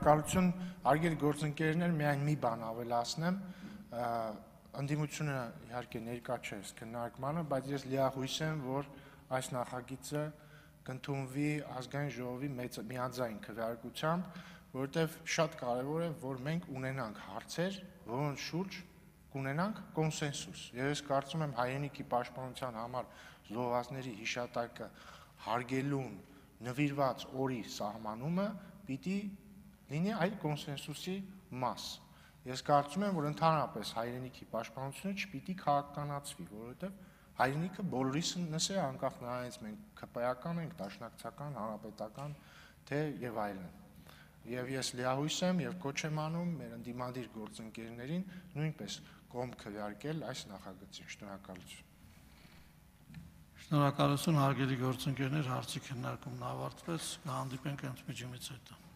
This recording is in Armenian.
Շնորհակալություն, հարգելի գործընկերներ, միայն մի բան ավելացնեմ, ընդդիմությունը իհարկե ներկա չէ քննարկմանը, բայց ես լիահույս եմ, որ այս նախագիծը կընդունվի ազգային ժողովի միաձայն քվեարկությամբ, որովհետև շատ կարևոր է, որ մենք ունենանք հարցեր, որոնց շուրջ կունենանք կոնսենսուս։ Եվ ես կարծում եմ հայրենիքի պաշտպանության համար զոհվածների հիշատակը հարգելուն նվիրված օրի սահմանումը պիտի լինի այդ կոնսենսուսի մաս։ Ես կարծում եմ, որ ընդհանրապես հայրենիքի պաշտպանությունը չպիտի քաղաքականացվի, որովհետև հայրենիքը բոլորիս է, անկախ նրանից մենք ԿՊ-ական ենք, դաշնակցական, հանրապետական, թե եւ այլն։ Եվ ես լիահույս եմ եւ կոչ եմ անում մեր ընդդիմադիր գործընկերներին նույնպես կողմ քվեարկել այս նախագծին։ Շնորհակալություն։ Շնորհակալություն, հարգելի գործընկերներ, հարցի քննարկումն ավարտվեց, կհանդիպենք ընդմիջումից հետո։